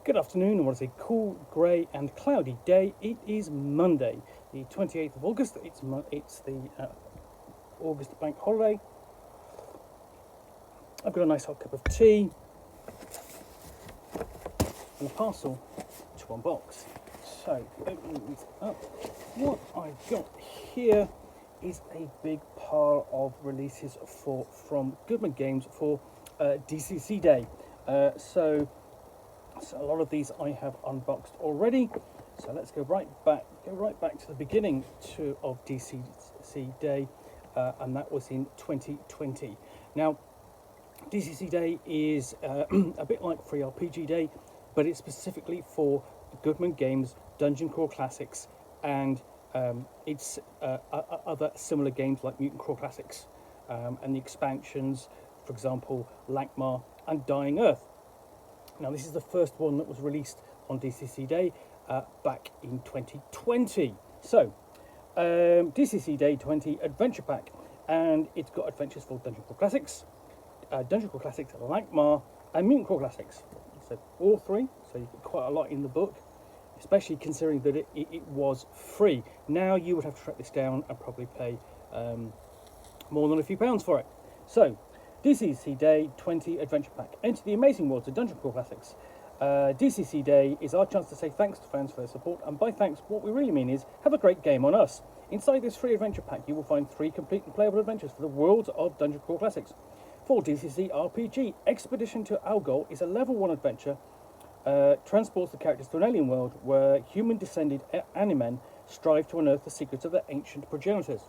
Good afternoon, and what is a cool, grey and cloudy day. It is Monday, the 28th of August. It's the August bank holiday. I've got a nice hot cup of tea and a parcel to unbox. So, opening these up, what I've got here is a big pile of releases from Goodman Games for DCC Day. So a lot of these I have unboxed already. So let's go right back to the beginning of DCC Day, and that was in 2020. Now, DCC Day is a bit like Free RPG Day, but it's specifically for Goodman Games Dungeon Crawl Classics and it's other similar games like Mutant Crawl Classics and the expansions, for example, Lankhmar and Dying Earth. Now, this is the first one that was released on DCC Day back in 2020. So, DCC Day 20 Adventure Pack, and it's got adventures for Dungeon Crawl Classics, Lankhmar, and Mutant Crawl Classics. So, all three, so you get quite a lot in the book, especially considering that it was free. Now, you would have to track this down and probably pay more than a few pounds for it. So, DCC Day 20 Adventure Pack. Enter the amazing worlds of Dungeon Crawl Classics. DCC Day is our chance to say thanks to fans for their support, and by thanks, what we really mean is have a great game on us. Inside this free adventure pack, you will find 3 complete and playable adventures for the worlds of Dungeon Crawl Classics. For DCC RPG, Expedition to Algol is a level 1 adventure. Transports the characters to an alien world where human-descended animen strive to unearth the secrets of their ancient progenitors.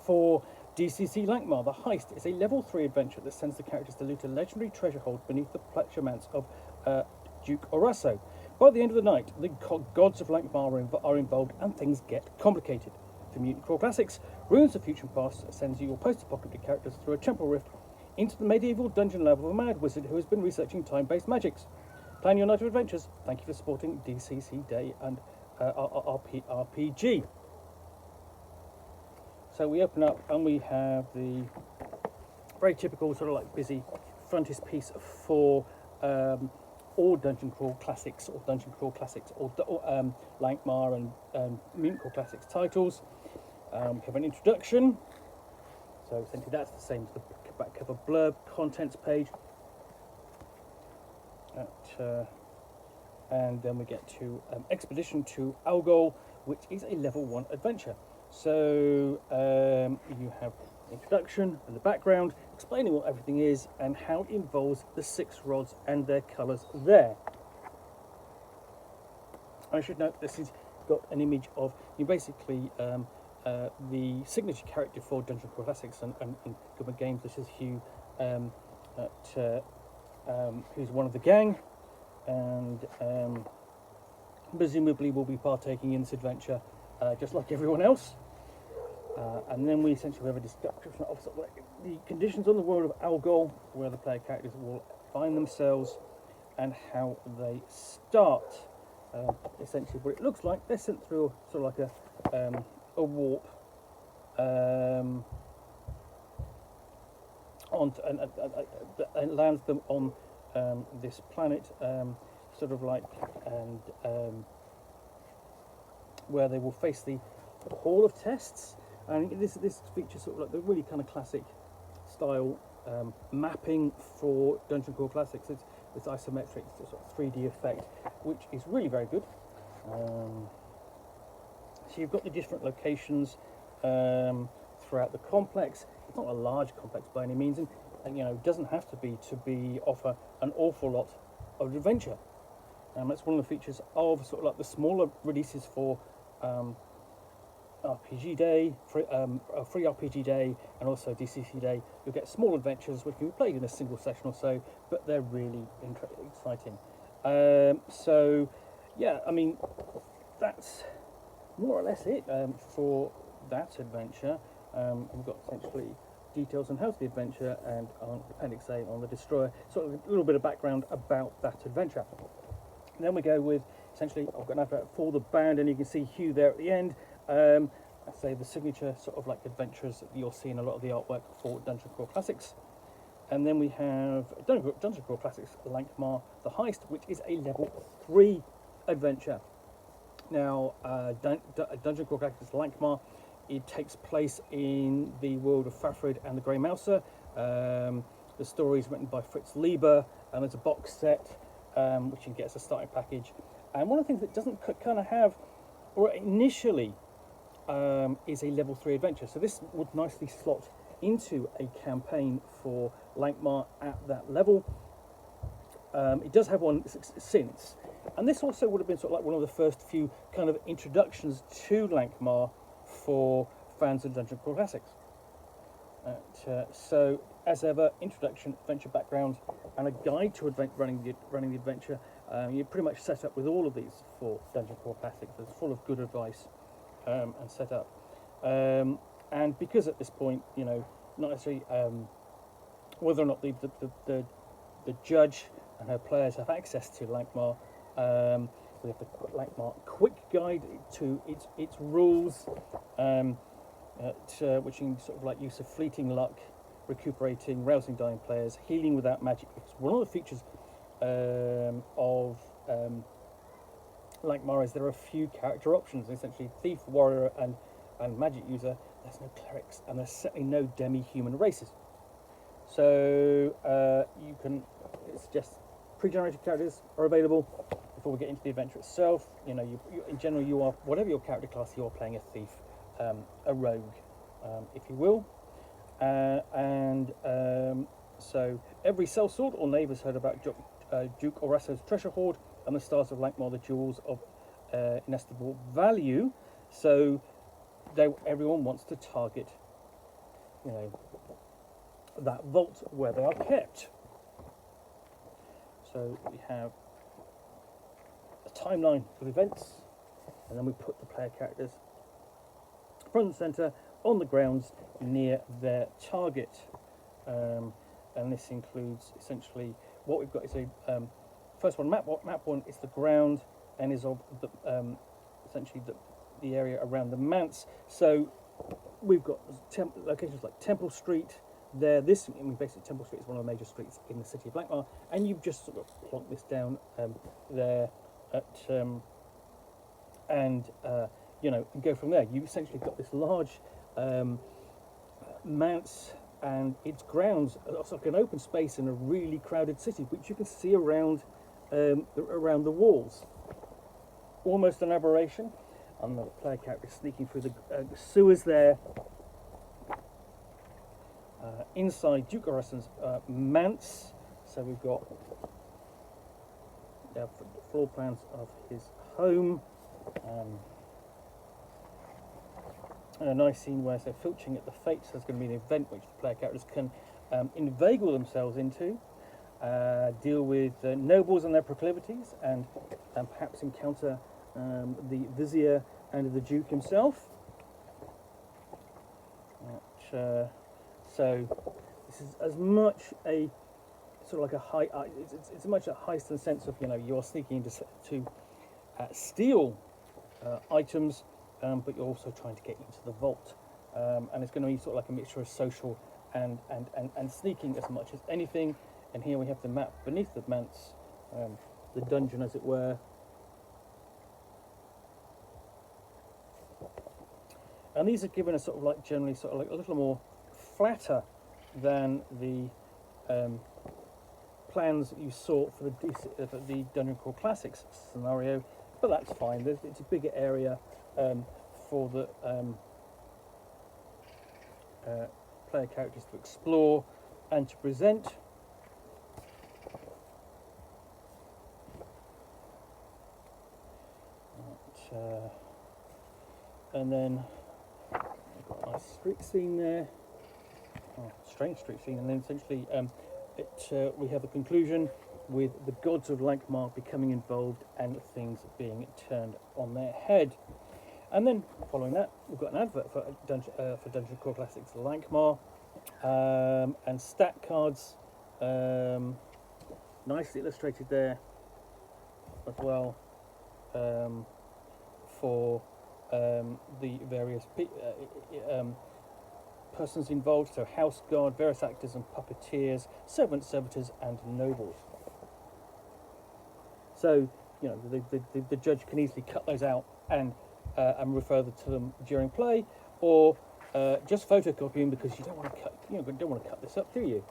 For DCC Lankhmar, the Heist is a level 3 adventure that sends the characters to loot a legendary treasure hold beneath the pleasure-manse of Duke Orasso. By the end of the night, the gods of Lankhmar are involved and things get complicated. For Mutant Crawl Classics, Ruins of Future and Past sends your post-apocalyptic characters through a temporal rift into the medieval dungeon level of a mad wizard who has been researching time-based magics. Plan your night of adventures. Thank you for supporting DCC Day and RPG. So we open up and we have the very typical sort of like busy frontispiece for all Dungeon Crawl Classics or Lankhmar and Mutant Crawl Classics titles. We have an introduction. So essentially that's the same as the back cover blurb, contents page. And then we get to Expedition to Algol, which is a level 1 adventure. So you have introduction and the background, explaining what everything is and how it involves the 6 rods and their colours there. I should note this has got an image of you basically the signature character for Dungeon Crawl Classics and Goodman Games, which is Hugh, who's one of the gang, and presumably will be partaking in this adventure just like everyone else. And then we essentially have a description of sort of like the conditions on the world of Algol, where the player characters will find themselves and how they start. Essentially, what it looks like, they're sent through sort of like a warp and lands them on this planet, sort of like, and where they will face the Hall of Tests. And this features sort of like the really kind of classic style mapping for Dungeon Crawl Classics. It's isometric, it's sort of 3D effect, which is really very good. So you've got the different locations throughout the complex. It's not a large complex by any means, and you know, it doesn't have to be offer an awful lot of adventure. That's one of the features of sort of like the smaller releases for RPG Day, free RPG Day, and also DCC Day. You'll get small adventures which can be played in a single session or so, but they're really exciting. So, yeah, I mean, that's more or less it for that adventure. We've got essentially details on how to the adventure and on Appendix A on the Destroyer, sort of a little bit of background about that adventure. And then we go with, essentially, I've got an advert for the band, and you can see Hugh there at the end. I say the signature sort of like adventures that you'll see in a lot of the artwork for Dungeon Crawl Classics. And then we have Dungeon Crawl Classics Lankhmar, the Heist, which is a level 3 adventure. Now, Dungeon Crawl Classics Lankhmar, it takes place in the world of Fafhrd and the Grey Mouser. The story is written by Fritz Lieber, and there's a box set which you can get as a starting package. And one of the things that doesn't kind of have, or initially, is a level 3 adventure. So this would nicely slot into a campaign for Lankhmar at that level. It does have one since, and this also would have been sort of like one of the first few kind of introductions to Lankhmar for fans of Dungeon Crawl Classics. So, as ever, introduction, adventure background, and a guide to running the adventure. You're pretty much set up with all of these for Dungeon Crawl Classics. It's full of good advice and set up. And because at this point, you know, not necessarily whether or not the judge and her players have access to Lankhmar, we have the Lankhmar quick guide to its rules, which in sort of like use of fleeting luck, recuperating, rousing dying players, healing without magic. Because one of the features of Lankhmar is there are a few character options, essentially thief, warrior, and magic user. There's no clerics, and there's certainly no demi-human races. So you can, it's just pre-generated characters are available. Before we get into the adventure itself, you know, you in general, you are, whatever your character class, you are playing a thief, a rogue, if you will. So every sellsword or knave has heard about Duke Orasso's treasure hoard and the stars of Lankhmar, the jewels of inestimable value. So everyone wants to target, you know, that vault where they are kept. So we have a timeline of events, and then we put the player characters front and centre on the grounds near their target. And this includes essentially what we've got is a first one, map one is the ground and is of the essentially the area around the manse. So we've got locations like Temple Street there. Basically Temple Street is one of the major streets in the city of Lankhmar, and you've just sort of plonk this down there at you know, and go from there. You've essentially got this large manse and its grounds. It's like an open space in a really crowded city, which you can see around the walls. Almost an aberration. And the player character sneaking through the sewers there. Inside Duke Orasso's manse. So we've got floor plans of his home. And a nice scene where they're filching at the fates. There's going to be an event which the player characters can inveigle themselves into, deal with nobles and their proclivities, and perhaps encounter the vizier and the duke himself. So this is as much a sort of like a it's as much a heist in the sense of, you know, you're sneaking into to steal items. But you're also trying to get into the vault, and it's going to be sort of like a mixture of social and sneaking as much as anything. And here we have the map beneath the manse, the dungeon as it were. And these are given a sort of like generally sort of like a little more flatter than the plans that you saw for the Dungeon Crawl Classics scenario, but that's fine. It's a bigger area. For the player characters to explore and to present. And then we've got a nice street scene there, strange street scene, and then essentially we have a conclusion with the gods of Lankhmar becoming involved and things being turned on their head. And then, following that, we've got an advert for Dungeon Crawl Classics Lankhmar, and stat cards, nicely illustrated there as well, for the various persons involved, so house guard, various actors and puppeteers, servants, servitors, and nobles. So, you know, the judge can easily cut those out and refer to them during play, or just photocopy them because you don't want to cut this up, do you?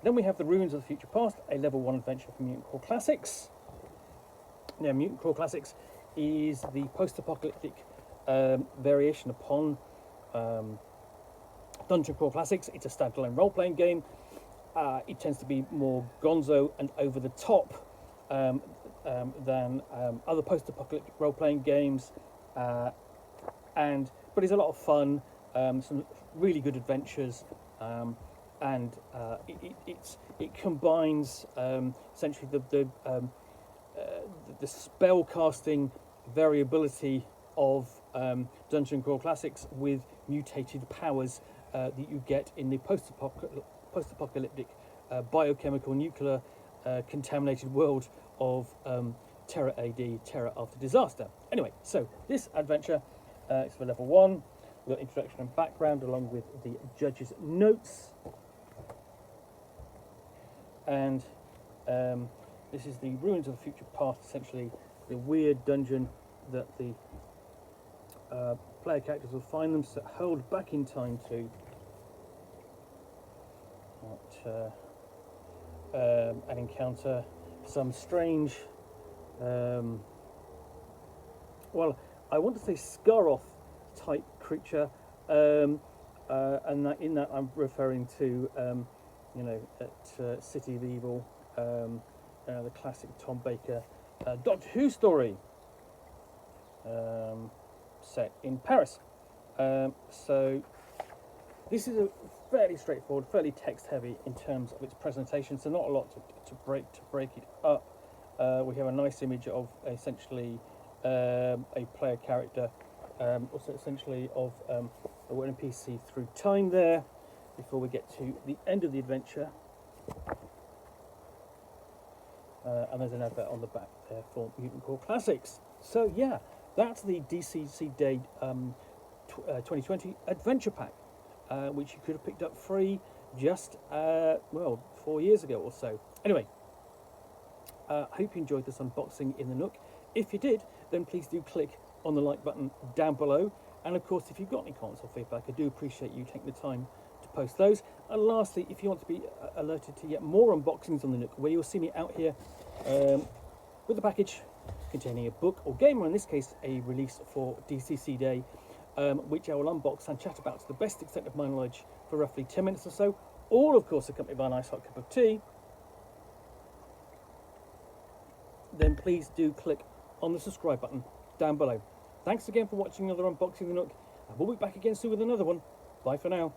Then we have the Ruins of the Future Past, a level 1 adventure from Mutant Core Classics. Now, Mutant Core Classics is the post-apocalyptic variation upon Dungeon Crawl Classics. It's a standalone role-playing game. It tends to be more gonzo and over the top than other post-apocalyptic role-playing games, but it's a lot of fun. Some really good adventures, and it combines essentially the spell casting variability of Dungeon Crawl Classics with mutated powers that you get in the post-apocalyptic biochemical nuclear contaminated world of Terra AD, Terra After Disaster. Anyway, so this adventure is for level 1. We've got introduction and background along with the judge's notes. And this is the Ruins of the Future Past, essentially the weird dungeon that the player characters will find themselves hurled back in time to and encounter some strange, well, I want to say Scaroth type creature, and in that I'm referring to you know, at City of Evil, the classic Tom Baker Doctor Who story set in Paris. So this is a fairly straightforward, fairly text-heavy in terms of its presentation. So not a lot to break it up. We have a nice image of essentially a player character, also essentially of an NPC through time there. Before we get to the end of the adventure, and there's an advert on the back there for Mutant Core Classics. So yeah, that's the DCC Day 2020 Adventure Pack, which you could have picked up free just, 4 years ago or so. Anyway, hope you enjoyed this unboxing in the Nook. If you did, then please do click on the like button down below. And of course, if you've got any comments or feedback, I do appreciate you taking the time to post those. And lastly, if you want to be alerted to yet more unboxings on the Nook, where you'll see me out here with a package containing a book or game, or in this case, a release for DCC Day, which I will unbox and chat about to the best extent of my knowledge for roughly 10 minutes or so, all of course accompanied by a nice hot cup of tea, then please do click on the subscribe button down below. Thanks again for watching another unboxing of the Nook, and we'll be back again soon with another one. Bye for now.